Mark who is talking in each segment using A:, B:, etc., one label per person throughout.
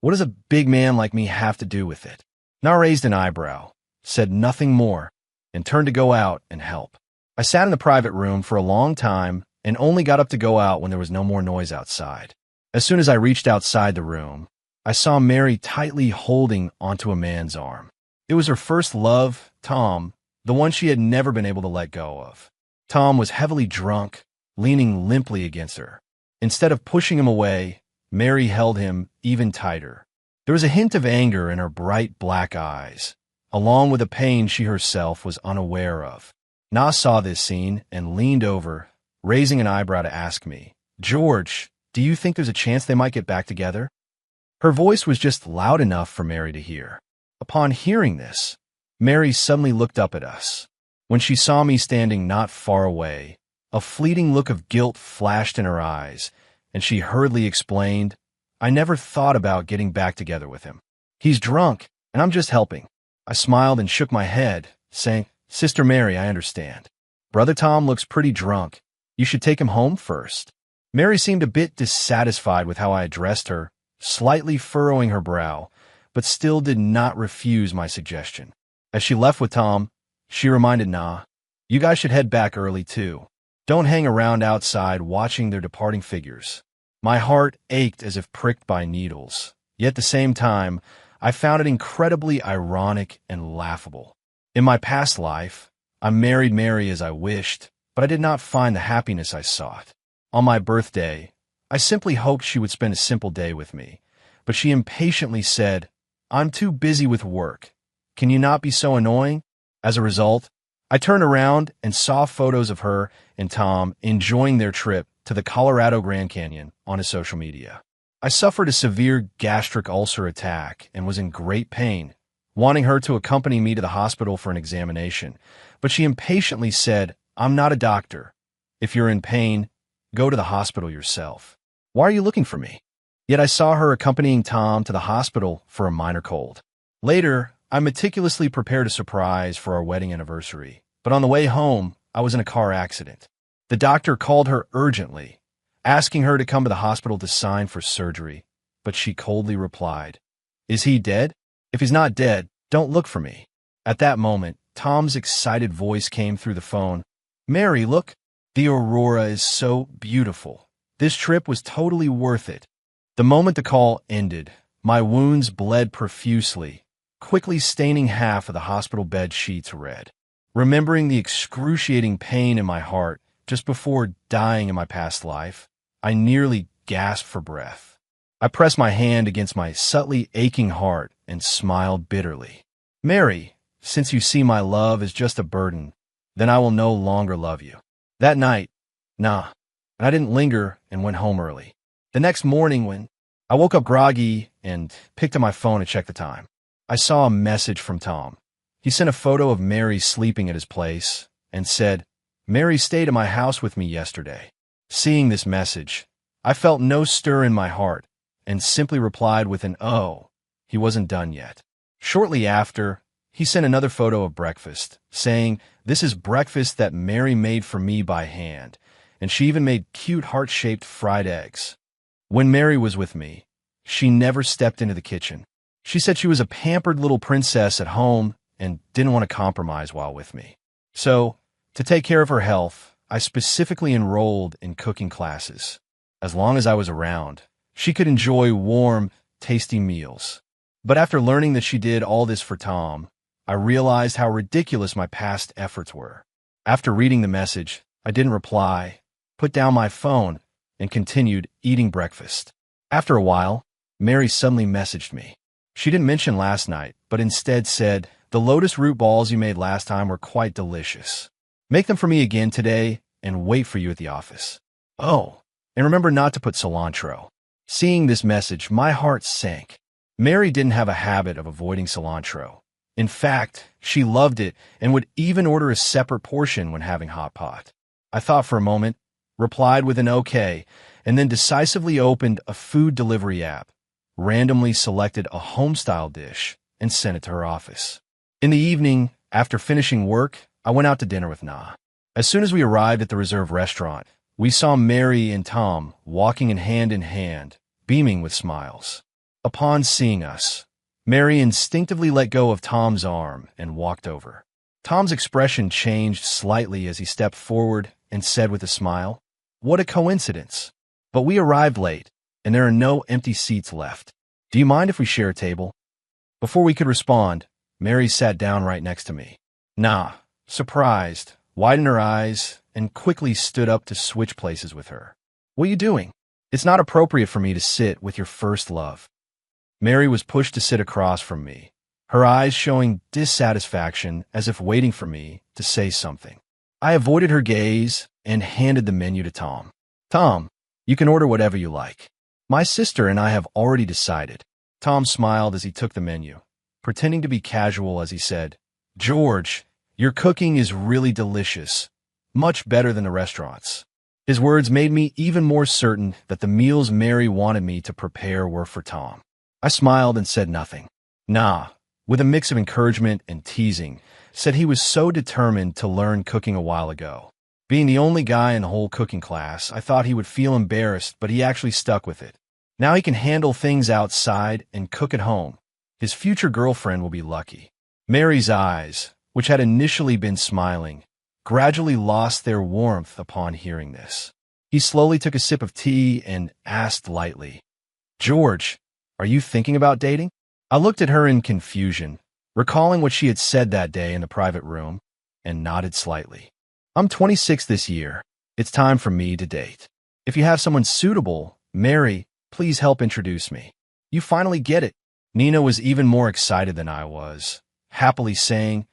A: What does a big man like me have to do with it? Na raised an eyebrow, said nothing more, and turned to go out and help. I sat in the private room for a long time and only got up to go out when there was no more noise outside. As soon as I reached outside the room, I saw Mary tightly holding onto a man's arm. It was her first love, Tom, the one she had never been able to let go of. Tom was heavily drunk, leaning limply against her. Instead of pushing him away, Mary held him even tighter. There was a hint of anger in her bright black eyes, along with a pain she herself was unaware of. Na saw this scene and leaned over, raising an eyebrow to ask me, "George, do you think there's a chance they might get back together?" Her voice was just loud enough for Mary to hear. Upon hearing this, Mary suddenly looked up at us. When she saw me standing not far away, a fleeting look of guilt flashed in her eyes, and she hurriedly explained, "I never thought about getting back together with him. He's drunk, and I'm just helping." I smiled and shook my head, saying, "Sister Mary, I understand. Brother Tom looks pretty drunk. You should take him home first." Mary seemed a bit dissatisfied with how I addressed her, slightly furrowing her brow, but still did not refuse my suggestion. As she left with Tom, she reminded Na, "You guys should head back early too. Don't hang around outside watching their departing figures." My heart ached as if pricked by needles, yet at the same time, I found it incredibly ironic and laughable. In my past life, I married Mary as I wished, but I did not find the happiness I sought. On my birthday, I simply hoped she would spend a simple day with me, but she impatiently said, "I'm too busy with work. Can you not be so annoying?" As a result, I turned around and saw photos of her and Tom enjoying their trip to the Colorado Grand Canyon on his social media. I suffered a severe gastric ulcer attack and was in great pain, wanting her to accompany me to the hospital for an examination, but she impatiently said, "I'm not a doctor. If you're in pain, go to the hospital yourself. Why are you looking for me?" Yet I saw her accompanying Tom to the hospital for a minor cold. Later, I meticulously prepared a surprise for our wedding anniversary, but on the way home, I was in a car accident. The doctor called her urgently, asking her to come to the hospital to sign for surgery, but she coldly replied, "Is he dead? If he's not dead, don't look for me." At that moment, Tom's excited voice came through the phone. "Mary, look, the aurora is so beautiful. This trip was totally worth it." The moment the call ended, my wounds bled profusely, quickly staining half of the hospital bed sheets red. Remembering the excruciating pain in my heart just before dying in my past life, I nearly gasped for breath. I pressed my hand against my subtly aching heart and smiled bitterly. "Mary, since you see my love as just a burden, then I will no longer love you." That night, and I didn't linger and went home early. The next morning, when I woke up groggy and picked up my phone to check the time, I saw a message from Tom. He sent a photo of Mary sleeping at his place and said, "Mary stayed at my house with me yesterday." Seeing this message, I felt no stir in my heart and simply replied with an "Oh, he wasn't done yet." Shortly after, he sent another photo of breakfast, saying, "This is breakfast that Mary made for me by hand, and she even made cute heart-shaped fried eggs." When Mary was with me, she never stepped into the kitchen. She said she was a pampered little princess at home and didn't want to compromise while with me. So, to take care of her health, I specifically enrolled in cooking classes. As long as I was around, she could enjoy warm, tasty meals. But after learning that she did all this for Tom, I realized how ridiculous my past efforts were. After reading the message, I didn't reply, put down my phone, and continued eating breakfast. After a while, Mary suddenly messaged me. She didn't mention last night, but instead said, "The lotus root balls you made last time were quite delicious. Make them for me again today and wait for you at the office. Oh, and remember not to put cilantro." Seeing this message, my heart sank. Mary didn't have a habit of avoiding cilantro. In fact, she loved it and would even order a separate portion when having hot pot. I thought for a moment, replied with an okay, and then decisively opened a food delivery app, randomly selected a home-style dish, and sent it to her office. In the evening, after finishing work, I went out to dinner with Na. As soon as we arrived at the Reserve restaurant, we saw Mary and Tom walking in hand, beaming with smiles. Upon seeing us, Mary instinctively let go of Tom's arm and walked over. Tom's expression changed slightly as he stepped forward and said with a smile, "What a coincidence. But we arrived late, and there are no empty seats left. Do you mind if we share a table?" Before we could respond, Mary sat down right next to me. Nah, surprised, widened her eyes, and quickly stood up to switch places with her. "What are you doing? It's not appropriate for me to sit with your first love." Mary was pushed to sit across from me, her eyes showing dissatisfaction as if waiting for me to say something. I avoided her gaze and handed the menu to Tom. "Tom, you can order whatever you like. My sister and I have already decided." Tom smiled as he took the menu, pretending to be casual as he said, "George, your cooking is really delicious, much better than the restaurants." His words made me even more certain that the meals Mary wanted me to prepare were for Tom. I smiled and said nothing. Nah, with a mix of encouragement and teasing, said he was so determined to learn cooking a while ago. Being the only guy in the whole cooking class, I thought he would feel embarrassed, but he actually stuck with it. Now he can handle things outside and cook at home. His future girlfriend will be lucky. Mary's eyes, which had initially been smiling, gradually lost their warmth upon hearing this. He slowly took a sip of tea and asked lightly, "George, are you thinking about dating?" I looked at her in confusion, recalling what she had said that day in the private room, and nodded slightly. "I'm 26 this year. It's time for me to date. If you have someone suitable, Mary, please help introduce me." "You finally get it." Nina was even more excited than I was, happily saying,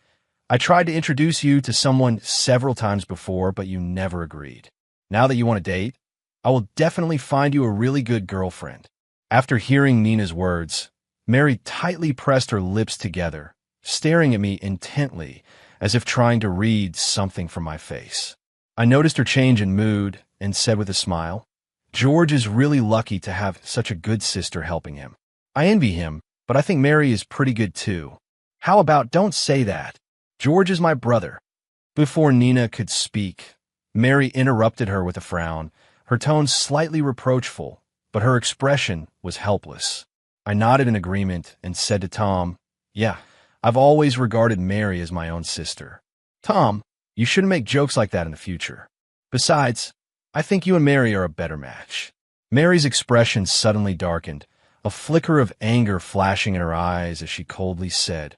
A: "I tried to introduce you to someone several times before, but you never agreed. Now that you want to date, I will definitely find you a really good girlfriend." After hearing Nina's words, Mary tightly pressed her lips together, staring at me intently, as if trying to read something from my face. I noticed her change in mood and said with a smile, "George is really lucky to have such a good sister helping him. I envy him, but I think Mary is pretty good too." "How about don't say that? George is my brother." Before Nina could speak, Mary interrupted her with a frown, her tone slightly reproachful, but her expression was helpless. I nodded in agreement and said to Tom, "Yeah, I've always regarded Mary as my own sister." "Tom, you shouldn't make jokes like that in the future. Besides, I think you and Mary are a better match." Mary's expression suddenly darkened, a flicker of anger flashing in her eyes as she coldly said,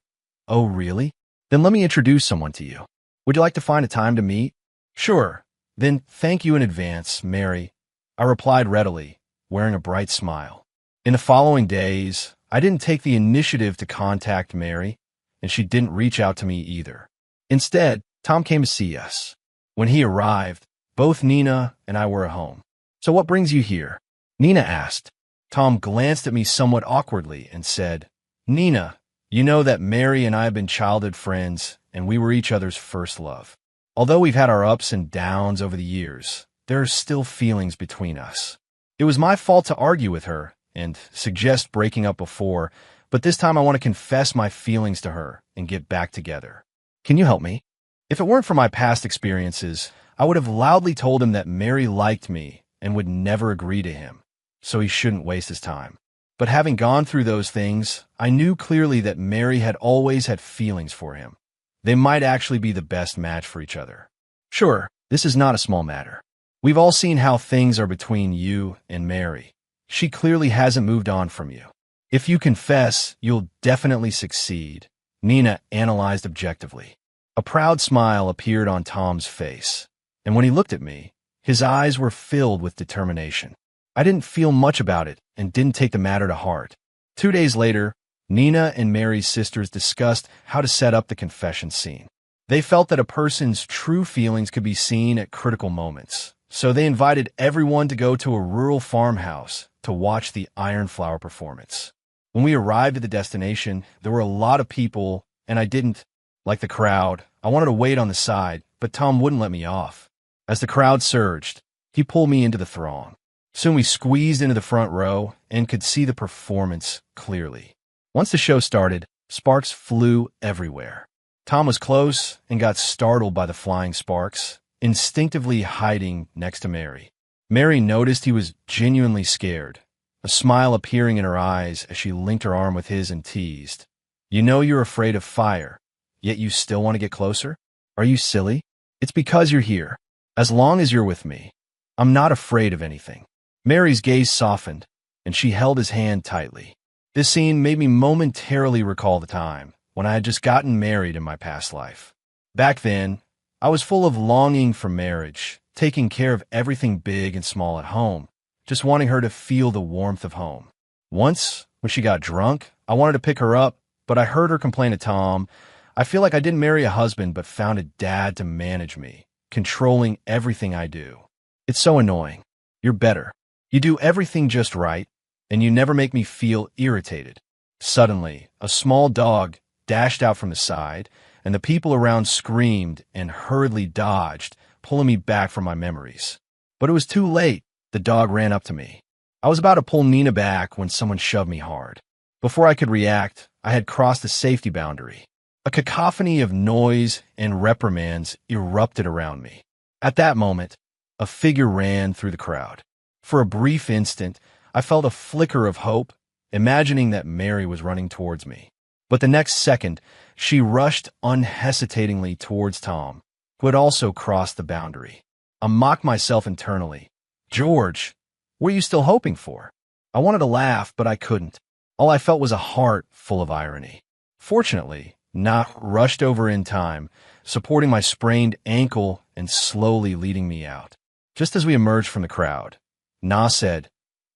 A: "Oh, really? Then let me introduce someone to you. Would you like to find a time to meet?" "Sure. Then thank you in advance, Mary," I replied readily, wearing a bright smile. In the following days, I didn't take the initiative to contact Mary, and she didn't reach out to me either. Instead, Tom came to see us. When he arrived, both Nina and I were at home. "So what brings you here?" Nina asked. Tom glanced at me somewhat awkwardly and said, "Nina, you know that Mary and I have been childhood friends, and we were each other's first love. Although we've had our ups and downs over the years, there are still feelings between us. It was my fault to argue with her and suggest breaking up before, but this time I want to confess my feelings to her and get back together. Can you help me?" If it weren't for my past experiences, I would have loudly told him that Mary liked me and would never agree to him, so he shouldn't waste his time. But having gone through those things, I knew clearly that Mary had always had feelings for him. They might actually be the best match for each other. Sure, this is not a small matter. We've all seen how things are between you and Mary. She clearly hasn't moved on from you. If you confess, you'll definitely succeed, Nina analyzed objectively. A proud smile appeared on Tom's face, and when he looked at me, his eyes were filled with determination. I didn't feel much about it and didn't take the matter to heart. 2 days later, Nina and Mary's sisters discussed how to set up the confession scene. They felt that a person's true feelings could be seen at critical moments, so they invited everyone to go to a rural farmhouse to watch the Iron Flower performance. When we arrived at the destination, there were a lot of people, and I didn't, like the crowd, I wanted to wait on the side, but Tom wouldn't let me off. As the crowd surged, he pulled me into the throng. Soon we squeezed into the front row and could see the performance clearly. Once the show started, sparks flew everywhere. Tom was close and got startled by the flying sparks, instinctively hiding next to Mary. Mary noticed he was genuinely scared, a smile appearing in her eyes as she linked her arm with his and teased. You know you're afraid of fire, yet you still want to get closer? Are you silly? It's because you're here. As long as you're with me, I'm not afraid of anything. Mary's gaze softened, and she held his hand tightly. This scene made me momentarily recall the time when I had just gotten married in my past life. Back then, I was full of longing for marriage, taking care of everything big and small at home, just wanting her to feel the warmth of home. Once, when she got drunk, I wanted to pick her up, but I heard her complain to Tom, I feel like I didn't marry a husband but found a dad to manage me, controlling everything I do. It's so annoying. You're better. You do everything just right, and you never make me feel irritated. Suddenly, a small dog dashed out from the side, and the people around screamed and hurriedly dodged, pulling me back from my memories. But it was too late. The dog ran up to me. I was about to pull Nina back when someone shoved me hard. Before I could react, I had crossed the safety boundary. A cacophony of noise and reprimands erupted around me. At that moment, a figure ran through the crowd. For a brief instant, I felt a flicker of hope, imagining that Mary was running towards me. But the next second, she rushed unhesitatingly towards Tom, who had also crossed the boundary. I mocked myself internally. George, what are you still hoping for? I wanted to laugh, but I couldn't. All I felt was a heart full of irony. Fortunately, Na rushed over in time, supporting my sprained ankle and slowly leading me out. Just as we emerged from the crowd, Na said,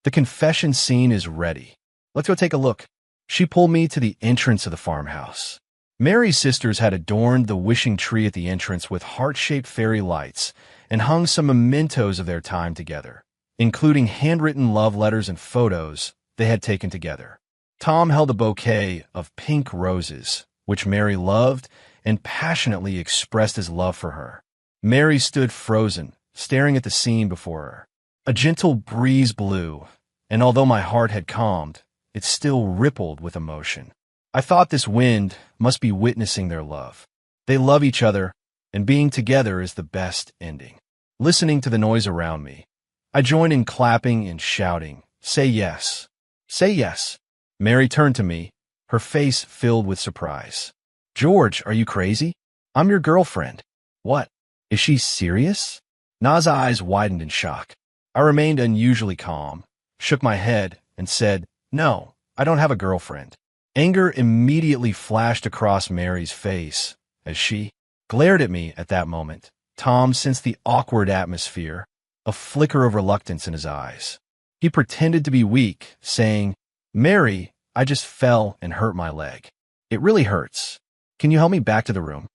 A: "The confession scene is ready. Let's go take a look." She pulled me to the entrance of the farmhouse. Mary's sisters had adorned the wishing tree at the entrance with heart-shaped fairy lights and hung some mementos of their time together, including handwritten love letters and photos they had taken together. Tom held a bouquet of pink roses, which Mary loved and passionately expressed his love for her. Mary stood frozen, staring at the scene before her. A gentle breeze blew, and although my heart had calmed, it still rippled with emotion. I thought this wind must be witnessing their love. They love each other, and being together is the best ending. Listening to the noise around me, I joined in clapping and shouting, "Say yes! Say yes!" Mary turned to me, her face filled with surprise. "George, are you crazy? I'm your girlfriend." "What? Is she serious?" Na's eyes widened in shock. I remained unusually calm, shook my head, and said, "No, I don't have a girlfriend." Anger immediately flashed across Mary's face as she glared at me at that moment. Tom sensed the awkward atmosphere, a flicker of reluctance in his eyes. He pretended to be weak, saying, "Mary, I just fell and hurt my leg. It really hurts. Can you help me back to the room?"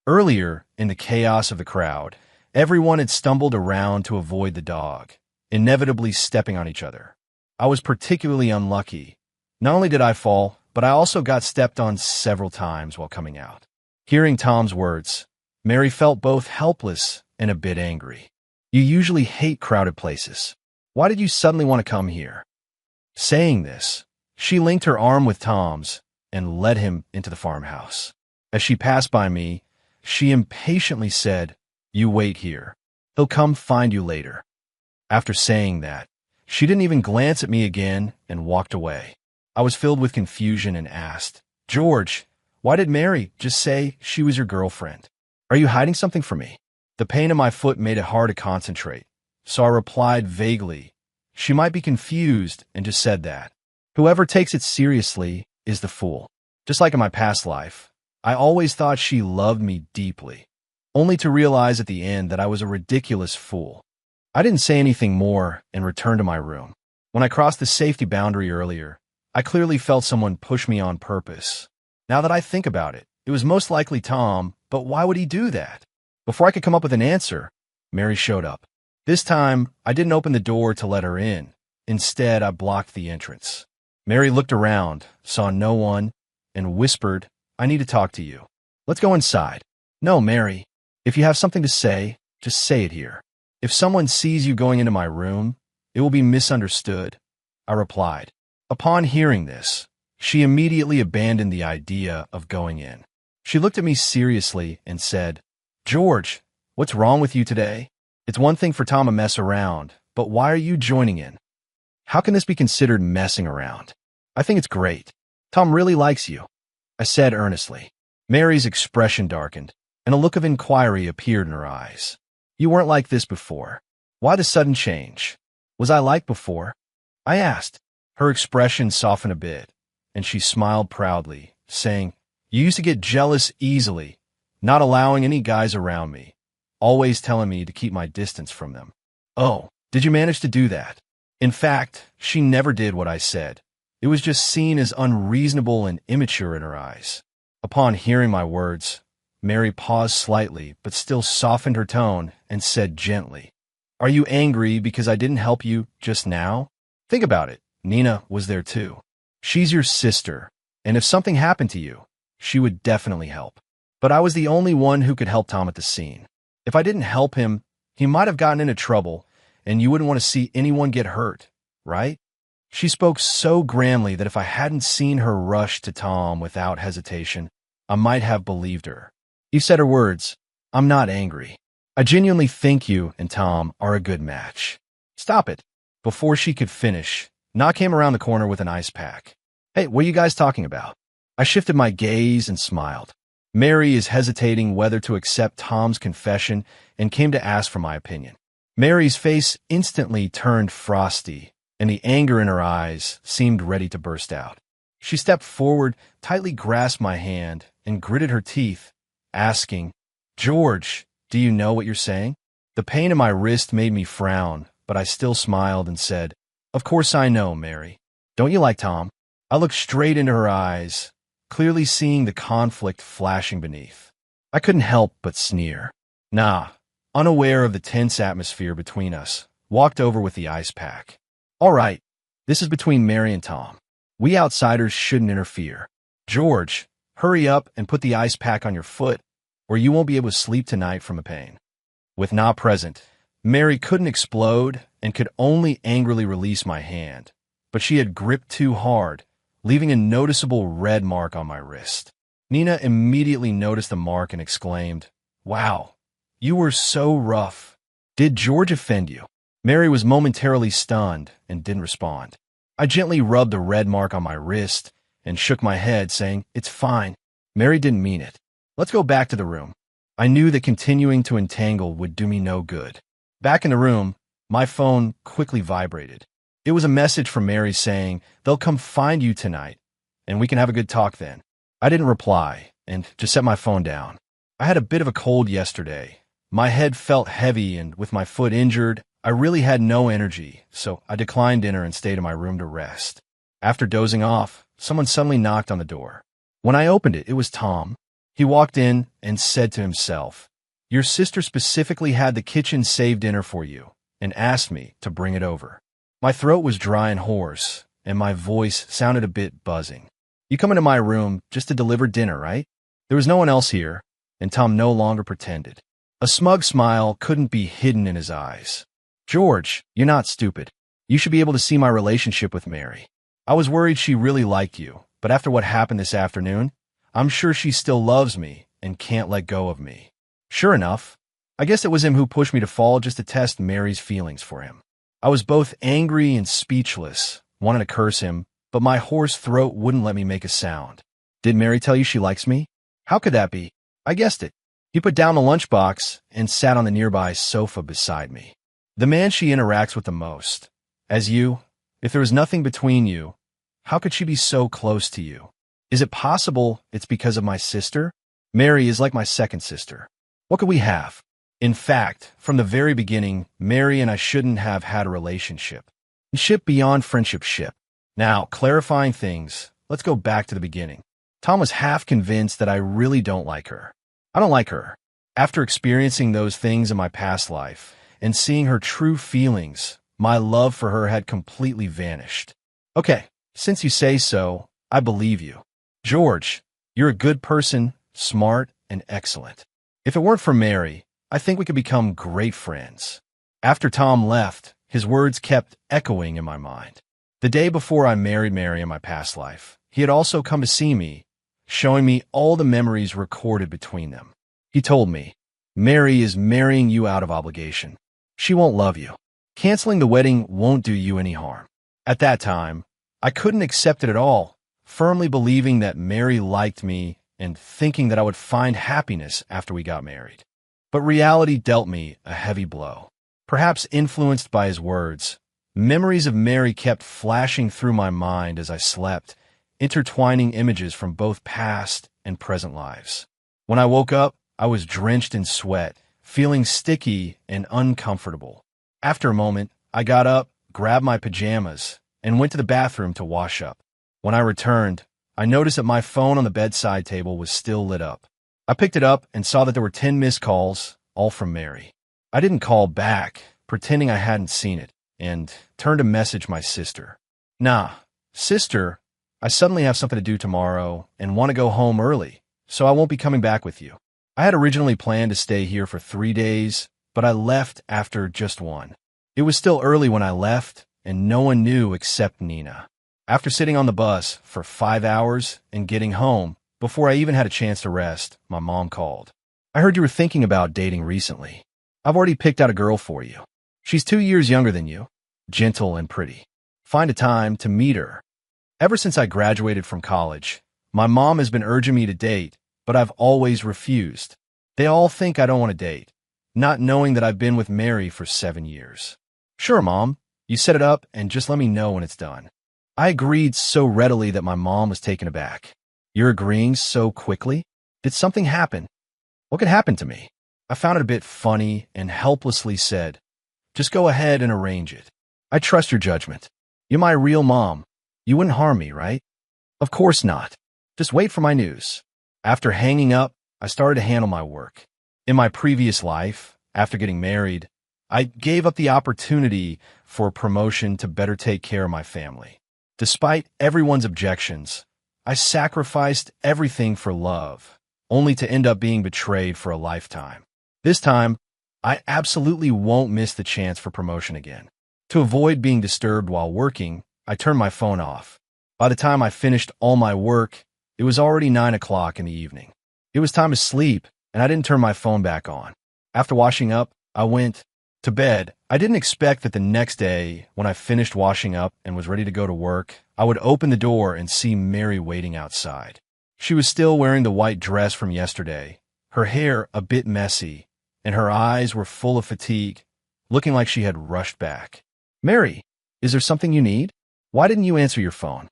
A: Earlier, in the chaos of the crowd, everyone had stumbled around to avoid the dog, inevitably stepping on each other. I was particularly unlucky. Not only did I fall, but I also got stepped on several times while coming out. Hearing Tom's words, Mary felt both helpless and a bit angry. "You usually hate crowded places. Why did you suddenly want to come here?" Saying this, she linked her arm with Tom's and led him into the farmhouse. As she passed by me, she impatiently said, "You wait here. He'll come find you later." After saying that, she didn't even glance at me again and walked away. I was filled with confusion and asked, "George, why did Mary just say she was your girlfriend? Are you hiding something from me?" The pain in my foot made it hard to concentrate, so I replied vaguely, "She might be confused and just said that. Whoever takes it seriously is the fool." Just like in my past life, I always thought she loved me deeply, only to realize at the end that I was a ridiculous fool. I didn't say anything more and returned to my room. When I crossed the safety boundary earlier, I clearly felt someone push me on purpose. Now that I think about it, it was most likely Tom, but why would he do that? Before I could come up with an answer, Mary showed up. This time, I didn't open the door to let her in. Instead, I blocked the entrance. Mary looked around, saw no one, and whispered, "I need to talk to you. Let's go inside." "No, Mary. If you have something to say, just say it here. If someone sees you going into my room, it will be misunderstood," I replied. Upon hearing this, she immediately abandoned the idea of going in. She looked at me seriously and said, "George, what's wrong with you today? It's one thing for Tom to mess around, but why are you joining in?" How can this be considered messing around? I think it's great. Tom really likes you, I said earnestly. Mary's expression darkened, and a look of inquiry appeared in her eyes. You weren't like this before. Why the sudden change? Was I like before? I asked. Her expression softened a bit, and she smiled proudly, saying, You used to get jealous easily, not allowing any guys around me, always telling me to keep my distance from them. Oh, did you manage to do that? In fact, she never did what I said. It was just seen as unreasonable and immature in her eyes. Upon hearing my words, Mary paused slightly, but still softened her tone and said gently, Are you angry because I didn't help you just now? Think about it. Nina was there too. She's your sister, and if something happened to you, she would definitely help. But I was the only one who could help Tom at the scene. If I didn't help him, he might have gotten into trouble, and you wouldn't want to see anyone get hurt, right? She spoke so grandly that if I hadn't seen her rush to Tom without hesitation, I might have believed her. You said her words, I'm not angry. I genuinely think you and Tom are a good match. Stop it. Before she could finish, Na came around the corner with an ice pack. Hey, what are you guys talking about? I shifted my gaze and smiled. Mary is hesitating whether to accept Tom's confession and came to ask for my opinion. Mary's face instantly turned frosty, and the anger in her eyes seemed ready to burst out. She stepped forward, tightly grasped my hand, and gritted her teeth, asking, George, do you know what you're saying? The pain in my wrist made me frown, but I still smiled and said, Of course I know, Mary. Don't you like Tom? I looked straight into her eyes, clearly seeing the conflict flashing beneath. I couldn't help but sneer. Nah, unaware of the tense atmosphere between us, walked over with the ice pack. All right, this is between Mary and Tom. We outsiders shouldn't interfere. George, hurry up and put the ice pack on your foot, or you won't be able to sleep tonight from the pain. With Na present, Mary couldn't explode and could only angrily release my hand, but she had gripped too hard, leaving a noticeable red mark on my wrist. Nina immediately noticed the mark and exclaimed, Wow, you were so rough. Did George offend you? Mary was momentarily stunned and didn't respond. I gently rubbed the red mark on my wrist and shook my head, saying, It's fine. Mary didn't mean it. Let's go back to the room. I knew that continuing to entangle would do me no good. Back in the room, my phone quickly vibrated. It was a message from Mary saying, They'll come find you tonight, and we can have a good talk then. I didn't reply, and just set my phone down. I had a bit of a cold yesterday. My head felt heavy, and with my foot injured, I really had no energy, so I declined dinner and stayed in my room to rest. After dozing off, someone suddenly knocked on the door. When I opened it, it was Tom. He walked in and said to himself, Your sister specifically had the kitchen save dinner for you and asked me to bring it over. My throat was dry and hoarse, and my voice sounded a bit buzzing. You come into my room just to deliver dinner, right? There was no one else here, and Tom no longer pretended. A smug smile couldn't be hidden in his eyes. George, you're not stupid. You should be able to see my relationship with Mary. I was worried she really liked you, but after what happened this afternoon, I'm sure she still loves me and can't let go of me. Sure enough, I guess it was him who pushed me to fall just to test Mary's feelings for him. I was both angry and speechless, wanting to curse him, but my hoarse throat wouldn't let me make a sound. Did Mary tell you she likes me? How could that be? I guessed it. He put down the lunchbox and sat on the nearby sofa beside me. The man she interacts with the most. As you, if there was nothing between you, how could she be so close to you? Is it possible it's because of my sister? Mary is like my second sister. What could we have? In fact, from the very beginning, Mary and I shouldn't have had a relationship. Ship beyond friendship ship. Now, clarifying things, let's go back to the beginning. Tom was half convinced that I really don't like her. I don't like her. After experiencing those things in my past life and seeing her true feelings, my love for her had completely vanished. Okay, since you say so, I believe you. George, you're a good person, smart, and excellent. If it weren't for Mary, I think we could become great friends. After Tom left, his words kept echoing in my mind. The day before I married Mary in my past life, he had also come to see me, showing me all the memories recorded between them. He told me, Mary is marrying you out of obligation. She won't love you. Canceling the wedding won't do you any harm. At that time, I couldn't accept it at all, firmly believing that Mary liked me and thinking that I would find happiness after we got married. But reality dealt me a heavy blow. Perhaps influenced by his words, memories of Mary kept flashing through my mind as I slept, intertwining images from both past and present lives. When I woke up, I was drenched in sweat, feeling sticky and uncomfortable. After a moment, I got up, grabbed my pajamas, and went to the bathroom to wash up. When I returned, I noticed that my phone on the bedside table was still lit up. I picked it up and saw that there were 10 missed calls, all from Mary. I didn't call back, pretending I hadn't seen it, and turned to message my sister. Nah, sister, I suddenly have something to do tomorrow and want to go home early, so I won't be coming back with you. I had originally planned to stay here for 3 days, but I left after just one. It was still early when I left, and no one knew except Nina. After sitting on the bus for 5 hours and getting home, before I even had a chance to rest, my mom called. I heard you were thinking about dating recently. I've already picked out a girl for you. She's 2 years younger than you, gentle and pretty. Find a time to meet her. Ever since I graduated from college, my mom has been urging me to date, but I've always refused. They all think I don't want to date, not knowing that I've been with Mary for 7 years. Sure, Mom, you set it up and just let me know when it's done. I agreed so readily that my mom was taken aback. You're agreeing so quickly? Did something happen? What could happen to me? I found it a bit funny and helplessly said, just go ahead and arrange it. I trust your judgment. You're my real mom. You wouldn't harm me, right? Of course not. Just wait for my news. After hanging up, I started to handle my work. In my previous life, after getting married, I gave up the opportunity for a promotion to better take care of my family. Despite everyone's objections, I sacrificed everything for love, only to end up being betrayed for a lifetime. This time, I absolutely won't miss the chance for promotion again. To avoid being disturbed while working, I turned my phone off. By the time I finished all my work, it was already 9 o'clock in the evening. It was time to sleep, and I didn't turn my phone back on. After washing up, I went to bed. I didn't expect that the next day, when I finished washing up and was ready to go to work, I would open the door and see Mary waiting outside. She was still wearing the white dress from yesterday, her hair a bit messy, and her eyes were full of fatigue, looking like she had rushed back. Mary, is there something you need? Why didn't you answer your phone?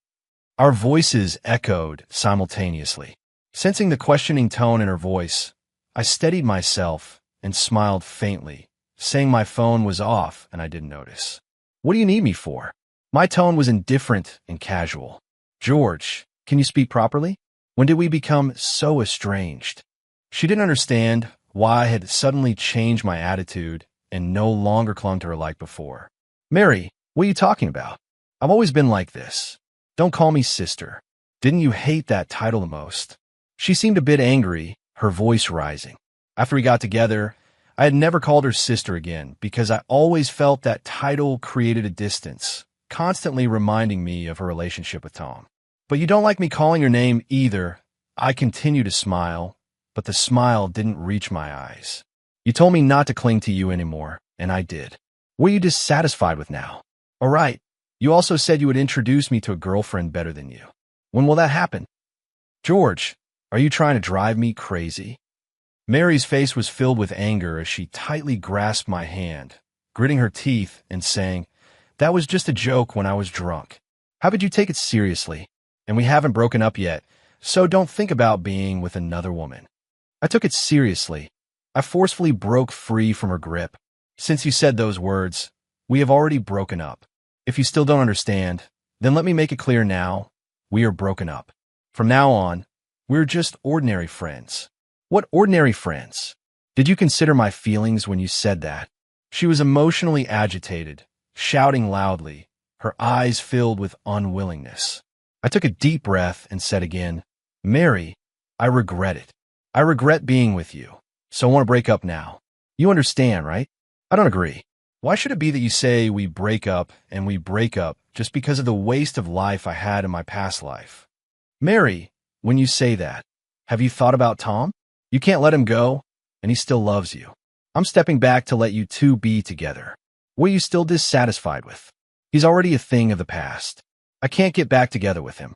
A: Our voices echoed simultaneously. Sensing the questioning tone in her voice, I steadied myself and smiled faintly, saying my phone was off and I didn't notice. What do you need me for? My tone was indifferent and casual. George, can you speak properly? When did we become so estranged? She didn't understand why I had suddenly changed my attitude and no longer clung to her like before. Mary, what are you talking about? I've always been like this. Don't call me sister. Didn't you hate that title the most? She seemed a bit angry, her voice rising. After we got together, I had never called her sister again because I always felt that title created a distance, constantly reminding me of her relationship with Tom. But you don't like me calling your name either. I continued to smile, but the smile didn't reach my eyes. You told me not to cling to you anymore, and I did. What are you dissatisfied with now? All right, you also said you would introduce me to a girlfriend better than you. When will that happen? George, are you trying to drive me crazy? Mary's face was filled with anger as she tightly grasped my hand, gritting her teeth and saying, that was just a joke when I was drunk. How could you take it seriously? And we haven't broken up yet, so don't think about being with another woman. I took it seriously. I forcefully broke free from her grip. Since you said those words, we have already broken up. If you still don't understand, then let me make it clear now. We are broken up. From now on, we're just ordinary friends. What ordinary friends? Did you consider my feelings when you said that? She was emotionally agitated, shouting loudly, her eyes filled with unwillingness. I took a deep breath and said again, Mary, I regret it. I regret being with you, so I want to break up now. You understand, right? I don't agree. Why should it be that you say we break up and we break up just because of the waste of life I had in my past life? Mary, when you say that, have you thought about Tom? You can't let him go, and he still loves you. I'm stepping back to let you two be together. What are you still dissatisfied with? He's already a thing of the past. I can't get back together with him.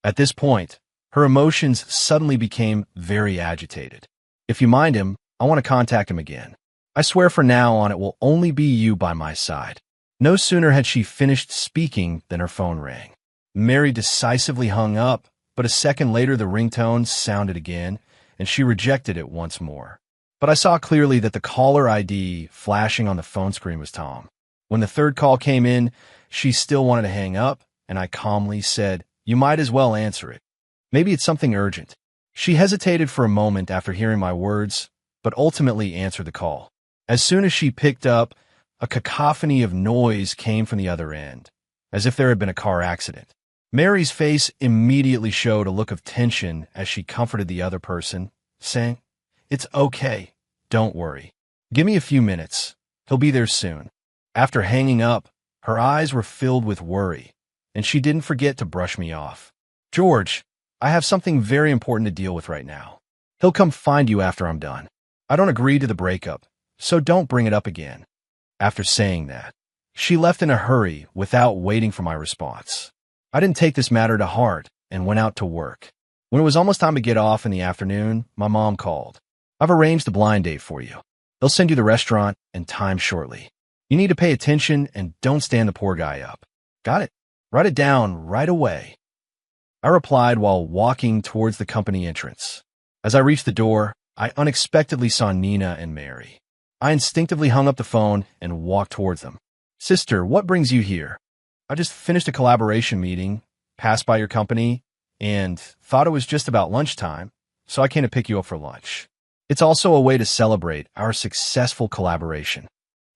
A: At this point, her emotions suddenly became very agitated. If you mind him, I want to contact him again. I swear from now on it will only be you by my side. No sooner had she finished speaking than her phone rang. Mary decisively hung up, but a second later the ringtone sounded again, and she rejected it once more. But I saw clearly that the caller ID flashing on the phone screen was Tom. When the third call came in, she still wanted to hang up, and I calmly said, "You might as well answer it. Maybe it's something urgent." She hesitated for a moment after hearing my words, but ultimately answered the call. As soon as she picked up, a cacophony of noise came from the other end, as if there had been a car accident. Mary's face immediately showed a look of tension as she comforted the other person, saying, "It's okay. Don't worry. Give me a few minutes. He'll be there soon." After hanging up, her eyes were filled with worry, and she didn't forget to brush me off. "George, I have something very important to deal with right now. He'll come find you after I'm done. I don't agree to the breakup, so don't bring it up again." After saying that, she left in a hurry without waiting for my response. I didn't take this matter to heart and went out to work. When it was almost time to get off in the afternoon, my mom called. "I've arranged a blind date for you. They'll send you the restaurant and time shortly. You need to pay attention and don't stand the poor guy up." "Got it. Write it down right away," I replied while walking towards the company entrance. As I reached the door, I unexpectedly saw Nina and Mary. I instinctively hung up the phone and walked towards them. "Sister, what brings you here?" "I just finished a collaboration meeting, passed by your company, and thought it was just about lunchtime, so I came to pick you up for lunch. It's also a way to celebrate our successful collaboration."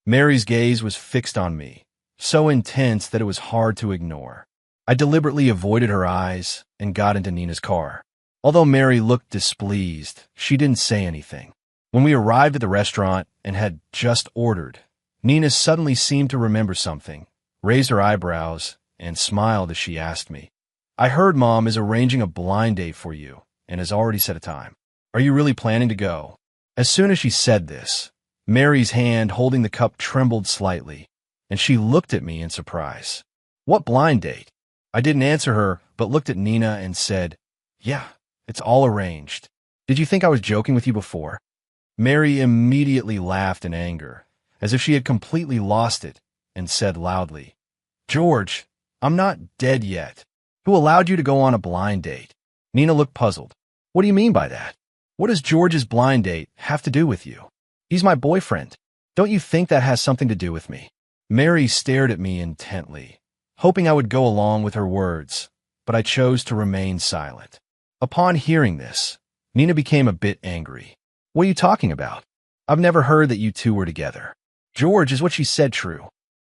A: Mary's gaze was fixed on me, so intense that it was hard to ignore. I deliberately avoided her eyes and got into Nina's car. Although Mary looked displeased, she didn't say anything. When we arrived at the restaurant and had just ordered, Nina suddenly seemed to remember something, raised her eyebrows, and smiled as she asked me, "I heard Mom is arranging a blind date for you and has already set a time. Are you really planning to go?" As soon as she said this, Mary's hand holding the cup trembled slightly, and she looked at me in surprise. "What blind date?" I didn't answer her, but looked at Nina and said, "Yeah, it's all arranged. Did you think I was joking with you before?" Mary immediately laughed in anger, as if she had completely lost it, and said loudly, "George, I'm not dead yet. Who allowed you to go on a blind date?" Nina looked puzzled. "What do you mean by that? What does George's blind date have to do with you? He's my boyfriend. Don't you think that has something to do with me?" Mary stared at me intently, hoping I would go along with her words, but I chose to remain silent. Upon hearing this, Nina became a bit angry. "What are you talking about? I've never heard that you two were together." "George, is what she said true?"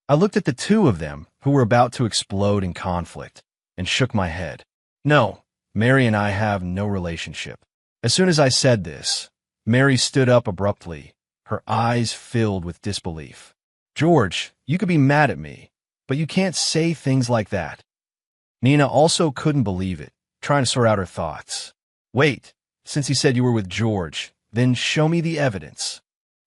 A: I looked at the two of them, who were about to explode in conflict, and shook my head. "No, Mary and I have no relationship." As soon as I said this, Mary stood up abruptly, her eyes filled with disbelief. "George, you could be mad at me, but you can't say things like that." Nina also couldn't believe it, trying to sort out her thoughts. "Wait, since he said you were with George, then show me the evidence."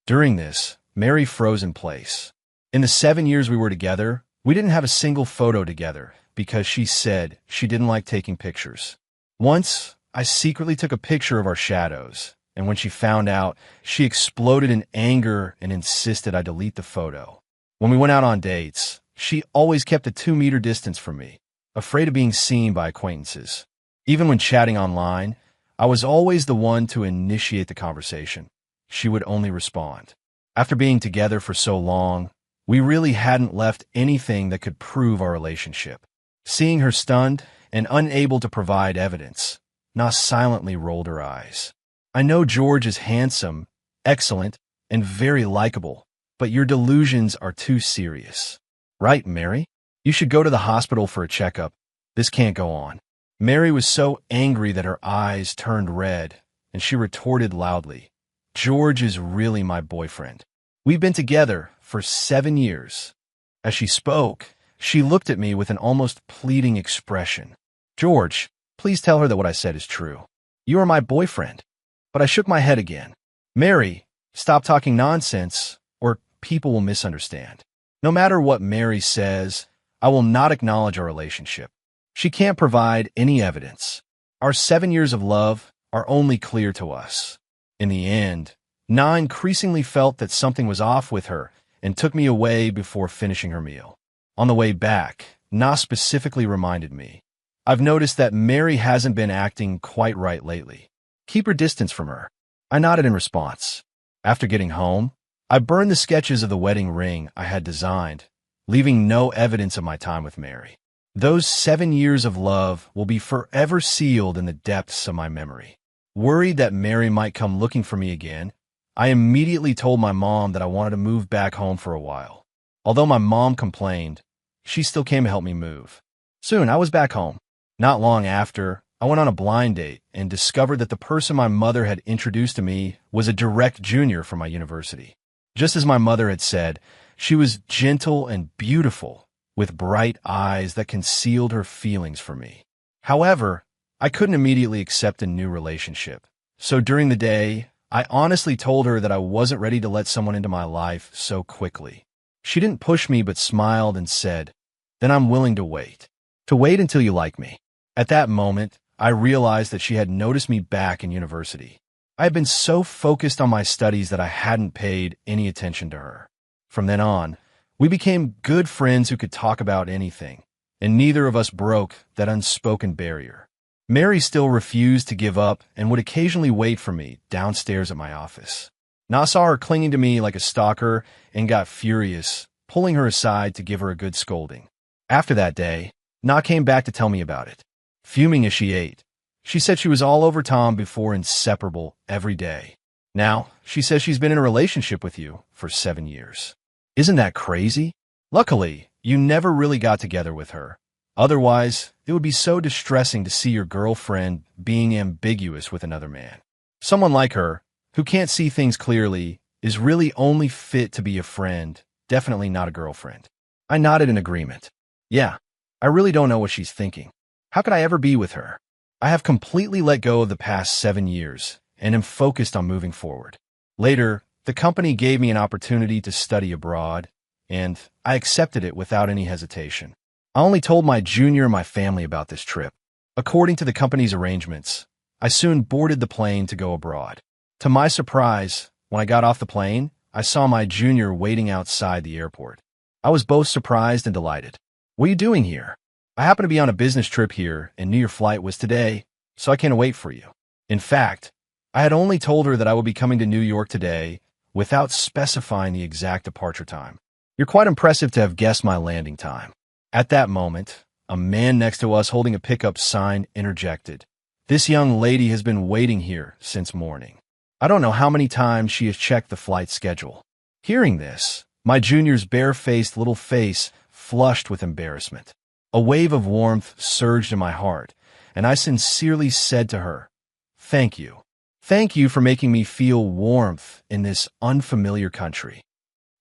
A: During this, Mary froze in place. In the 7 years we were together, we didn't have a single photo together because she said she didn't like taking pictures. Once, I secretly took a picture of our shadows, and when she found out, she exploded in anger and insisted I delete the photo. When we went out on dates, she always kept a 2-meter distance from me, afraid of being seen by acquaintances. Even when chatting online, I was always the one to initiate the conversation. She would only respond. After being together for so long, we really hadn't left anything that could prove our relationship. Seeing her stunned and unable to provide evidence, Na silently rolled her eyes. "I know George is handsome, excellent, and very likable, but your delusions are too serious." "Right, Mary? You should go to the hospital for a checkup. This can't go on." Mary was so angry that her eyes turned red, and she retorted loudly, "George is really my boyfriend. We've been together for 7 years. As she spoke, she looked at me with an almost pleading expression. "George, please tell her that what I said is true. You are my boyfriend." But I shook my head again. "Mary, stop talking nonsense, or people will misunderstand." No matter what Mary says, I will not acknowledge our relationship. She can't provide any evidence. Our 7 years of love are only clear to us. In the end, Na increasingly felt that something was off with her and took me away before finishing her meal. On the way back, Na specifically reminded me, I've noticed that Mary hasn't been acting quite right lately. Keep her distance from her. I nodded in response. After getting home, I burned the sketches of the wedding ring I had designed, leaving no evidence of my time with Mary. Those 7 years of love will be forever sealed in the depths of my memory. Worried that Mary might come looking for me again, I immediately told my mom that I wanted to move back home for a while. Although my mom complained, she still came to help me move. Soon, I was back home. Not long after, I went on a blind date and discovered that the person my mother had introduced to me was a direct junior from my university. Just as my mother had said, she was gentle and beautiful, with bright eyes that concealed her feelings for me. However, I couldn't immediately accept a new relationship. So during the day, I honestly told her that I wasn't ready to let someone into my life so quickly. She didn't push me but smiled and said, "Then I'm willing to wait. To wait until you like me." At that moment, I realized that she had noticed me back in university. I had been so focused on my studies that I hadn't paid any attention to her. From then on, we became good friends who could talk about anything, and neither of us broke that unspoken barrier. Mary still refused to give up and would occasionally wait for me downstairs at my office. Na saw her clinging to me like a stalker and got furious, pulling her aside to give her a good scolding. After that day, Na came back to tell me about it. Fuming as she ate, she said she was all over Tom before, inseparable every day. Now, she says she's been in a relationship with you for 7 years. Isn't that crazy? Luckily, you never really got together with her. Otherwise, it would be so distressing to see your girlfriend being ambiguous with another man. Someone like her, who can't see things clearly, is really only fit to be a friend, definitely not a girlfriend. I nodded in agreement. Yeah, I really don't know what she's thinking. How could I ever be with her? I have completely let go of the past 7 years and am focused on moving forward. Later, the company gave me an opportunity to study abroad, and I accepted it without any hesitation. I only told my junior and my family about this trip. According to the company's arrangements, I soon boarded the plane to go abroad. To my surprise, when I got off the plane, I saw my junior waiting outside the airport. I was both surprised and delighted. "What are you doing here?" "I happen to be on a business trip here and knew your flight was today, so I can't wait for you." In fact, I had only told her that I would be coming to New York today without specifying the exact departure time. "You're quite impressive to have guessed my landing time." At that moment, a man next to us holding a pickup sign interjected, "This young lady has been waiting here since morning. I don't know how many times she has checked the flight schedule." Hearing this, my junior's barefaced little face flushed with embarrassment. A wave of warmth surged in my heart, and I sincerely said to her, "Thank you. Thank you for making me feel warmth in this unfamiliar country."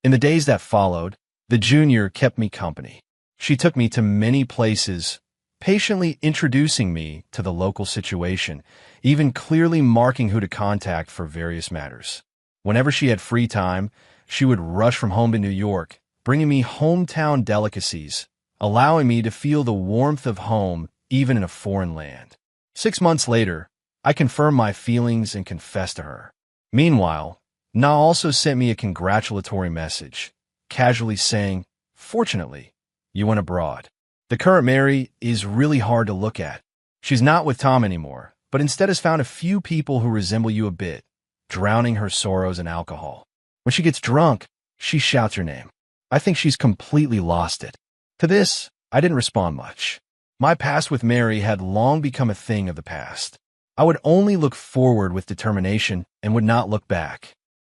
A: In the days that followed, the junior kept me company. She took me to many places, patiently introducing me to the local situation, even clearly marking who to contact for various matters. Whenever she had free time, she would rush from home to New York, bringing me hometown delicacies, allowing me to feel the warmth of home even in a foreign land. 6 months later, I confirmed my feelings and confessed to her. Meanwhile, Na also sent me a congratulatory message, casually saying, "Fortunately, you went abroad. The current Mary is really hard to look at. She's not with Tom anymore, but instead has found a few people who resemble you a bit, drowning her sorrows in alcohol. When she gets drunk, she shouts your name. I think she's completely lost it." To this, I didn't respond much. My past with Mary had long become a thing of the past. I would only look forward with determination and would not look back.